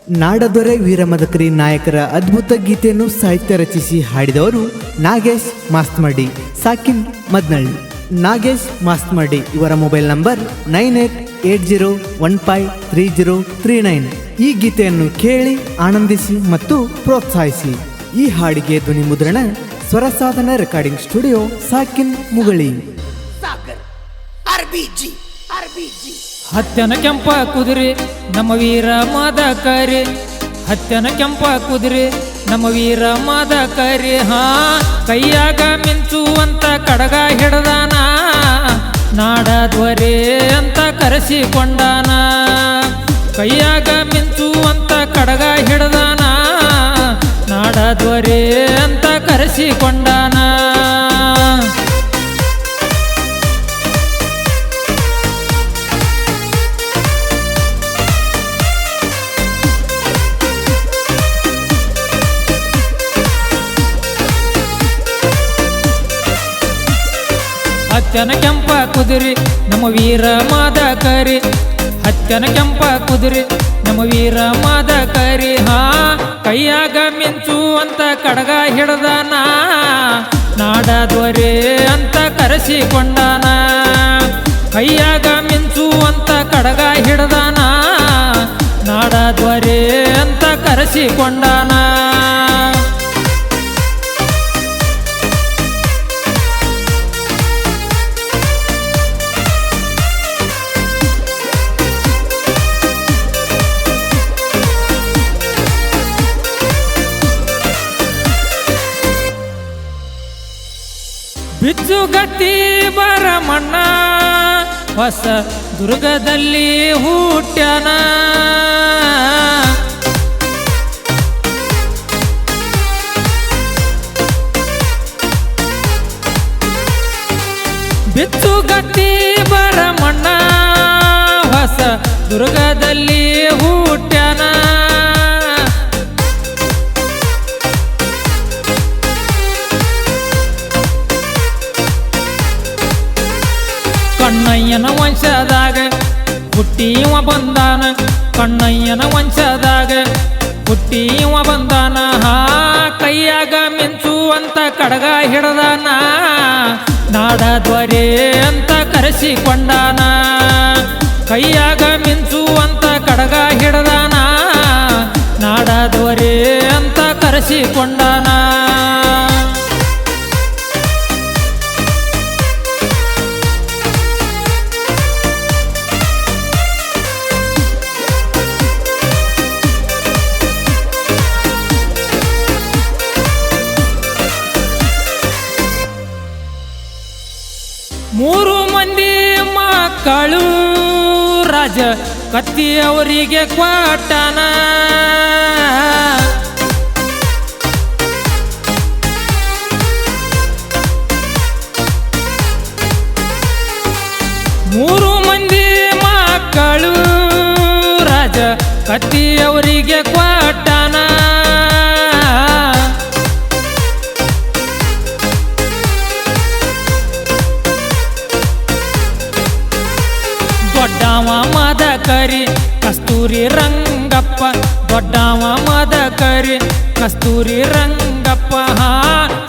ನಾಡದೊರೆ ವೀರಮದಕರಿ ನಾಯಕರ ಅದ್ಭುತ ಗೀತೆಯನ್ನು ಸಾಹಿತ್ಯ ರಚಿಸಿ ಹಾಡಿದವರು ನಾಗೇಶ್ ಮಾಸ್ತಮಡಿ, ಸಾಕಿನ್ ಮದ್ನಳ್ಳಿ. ನಾಗೇಶ್ ಮಾಸ್ತಮಡಿ ಇವರ ಮೊಬೈಲ್ ನಂಬರ್ 9880153039. ಈ ಗೀತೆಯನ್ನು ಕೇಳಿ ಆನಂದಿಸಿ ಮತ್ತು ಪ್ರೋತ್ಸಾಹಿಸಿ. ಈ ಹಾಡಿಗೆ ಧ್ವನಿ ಮುದ್ರಣ ಸ್ವರಸಾಧನ ರೆಕಾರ್ಡಿಂಗ್ ಸ್ಟುಡಿಯೋ, ಸಾಕಿನ್ ಮುಗಳಿ. ಹತ್ಯನ ಕೆಂಪ ಕುದುರೆ ನಮ್ಮ ವೀರ ಮದಕರಿ, ಹತ್ಯನ ಕೆಂಪ ಕುದುರೆ ನಮ್ಮ ವೀರ ಮದಕರಿ. ಕೈಯಾಗ ಮಿಂಚುವಂತ ಕಡಗ ಹಿಡ್ದಾನ, ನಾಡದ್ವರೆ ಅಂತ ಕರೆಸಿಕೊಂಡಾನ. ಕೈಯಾಗ ಮಿಂಚುವಂತ ಕಡಗ ಹಿಡ್ದಾನ, ನಾಡದ್ವರೆ ಅಂತ ಕರೆಸಿಕೊಂಡಾನ. ಹತ್ಯನ ಕೆಂಪ ಕುದುರೆ ನಮ್ಮ ವೀರ ಮದಕರಿ, ಹತ್ಯನ ಕೆಂಪ ಕುದುರೆ ನಮ್ಮ ವೀರ ಮದಕರಿ. ಕೈಯಾಗ ಮಿಂಚುವಂತ ಕಡಗ ಹಿಡ್ದಾನ, ನಾಡದ್ವರೆ ಅಂತ ಕರೆಸಿಕೊಂಡಾನ. ಕೈಯಾಗ ಮಿಂಚುವಂತ ಕಡಗ ಹಿಡ್ದಾನ, ನಾಡದ್ವರೆ ಅಂತ ಕರೆಸಿಕೊಂಡಾನ. ಬಿಚ್ಚುಗತ್ತಿ ಬರಮಣ್ಣ ಹೊಸ ದುರ್ಗದಲ್ಲಿ ಹುಟ್ಟ್ಯಾನ. ಬಿಚ್ಚುಗತ್ತಿ ಬರಮಣ್ಣ ಹೊಸ ದುರ್ಗದಲ್ಲಿ ಹುಟ್ಟ್ಯಾನ. ಕಣ್ಣಯ್ಯನ ವಂಶದಾಗ ಹುಟ್ಟಿವ ಬಂದಾನ, ಕಣ್ಣಯ್ಯನ ವಂಶದಾಗ ಹುಟ್ಟಿವ ಬಂದಾನ. ಕೈಯಾಗ ಮಿಂಚುವಂತ ಕಡಗ ಹಿಡ್ದಾನ, ನಾಡದ್ವರೆ ಅಂತ ಕರೆಸಿಕೊಂಡಾನ. ಕೈಯಾಗ ಮಿಂಚುವಂತ ಕಡಗ ಹಿಡ್ದಾನ, ನಾಡದ್ವರೆ ಅಂತ ಕರೆಸಿಕೊಂಡಾನ. ಮೂರು ಮಂದಿ ಮಕ್ಕಳು ರಾಜ ಕತ್ತಿ ಅವರಿಗೆ ಕೊಟ್ಟಾನ. ಮೂರು ಮಂದಿ ಮಕ್ಕಳು ರಾಜ ಕತ್ತಿ ಅವರಿಗೆ ಕೊಟ್ಟಾನ. ದೊಡ್ಡವ ಮದಕರಿ ಕಸ್ತೂರಿ ರಂಗಪ್ಪ, ದೊಡ್ಡವ ಮದಕರಿ ಕಸ್ತೂರಿ ರಂಗಪ್ಪ.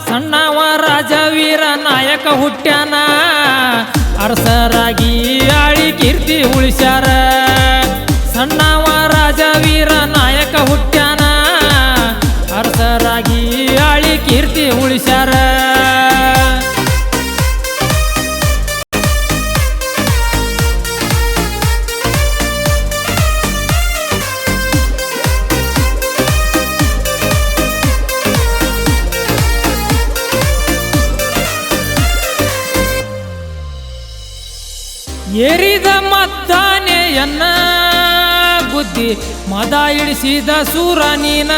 ಸಣ್ಣವ ರಾಜವೀರ ನಾಯಕ ಹುಟ್ಟ್ಯಾನ, ಅರಸರಾಗಿ ಆಳಿ ಕೀರ್ತಿ ಉಳಿಸ್ಯಾರ. ಸಣ್ಣವ ರಾಜವೀರ ನಾಯಕ ಹುಟ್ಟ್ಯಾನ, ಅರಸರಾಗಿ ಆಳಿ ಕೀರ್ತಿ ಉಳಿಸ್ಯಾರ. ಏರಿದ ಮದ್ದಾನೆಯನ್ನ ಬುದ್ಧಿ ಮದ ಇಳಿಸಿದ ಸೂರ ನೀನ.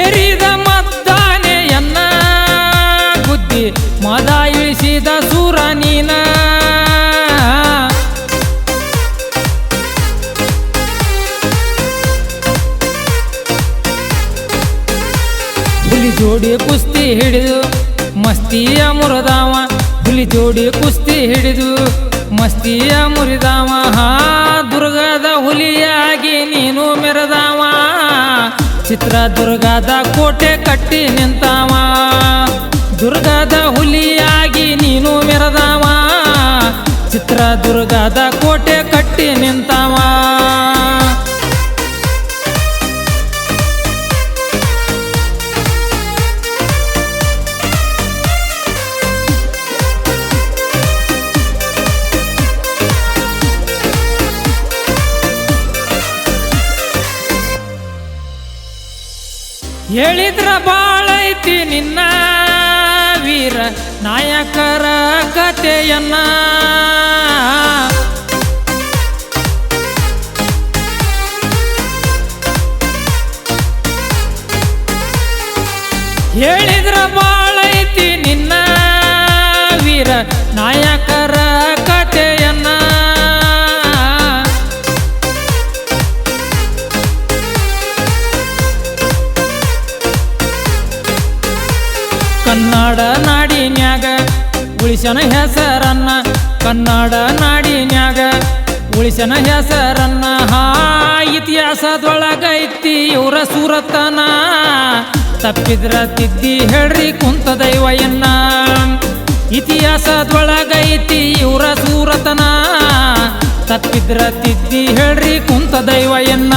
ಏರಿದ ಮದ್ದಾನೆಯನ್ನ ಬುದ್ಧಿ ಮದ ಇಳಿಸಿದ ಸೂರ ನೀನ. ಹುಲಿ ಜೋಡಿ ಕುಸ್ತಿ ಹಿಡಿದು ಮಸ್ತಿಯ ಮುರಿದಾವ ಹುಲಿ ಜೋಡಿ ಕುಸ್ತಿ ಹಿಡಿದು ಮಸ್ತಿಯ ಮುರಿದಾವ ದುರ್ಗದ ಹುಲಿಯಾಗಿ ನೀನು ಮೆರೆದಾವ ಚಿತ್ರದುರ್ಗದ ಕೋಟೆ ಕಟ್ಟಿ ನಿಂತಾವ ದುರ್ಗದ ಹುಲಿಯಾಗಿ ನೀನು ಮೆರೆದಾವ ಚಿತ್ರದುರ್ಗದ ಕೋಟೆ ಕಟ್ಟಿ ನಿಂತಾವ ಹೇಳಿದ್ರ ಬಾಳೈತಿ ನಿನ್ನ ವೀರ ನಾಯಕರ ಕಥೆಯನ್ನ ಹೇಳಿದ್ರ ಬಾಳೈತಿ ನಿನ್ನ ವೀರ ನಾಯಕರ ಕಥೆಯನ್ನ ಕನ್ನಡ ನಾಡಿನ್ಯಾಗ ಉಳಿಸನ ಹೆಸರನ್ನ ಕನ್ನಡ ನಾಡಿನ್ಯಾಗ ಉಳಿಸನ ಹೆಸರನ್ನ ಇತಿಹಾಸದೊಳಗೈತಿ ಇವರ ಸೂರತನ ತಪ್ಪಿದ್ರ ತಿದ್ದಿ ಹೇಳ್ರಿ ಕುಂತ ದೈವಯನ್ನ ಇತಿಹಾಸದೊಳಗೈತಿ ಇವರ ಸೂರತನ ತಪ್ಪಿದ್ರ ತಿದ್ದಿ ಹೇಳ್ರಿ ಕುಂತ ದೈವಯನ್ನ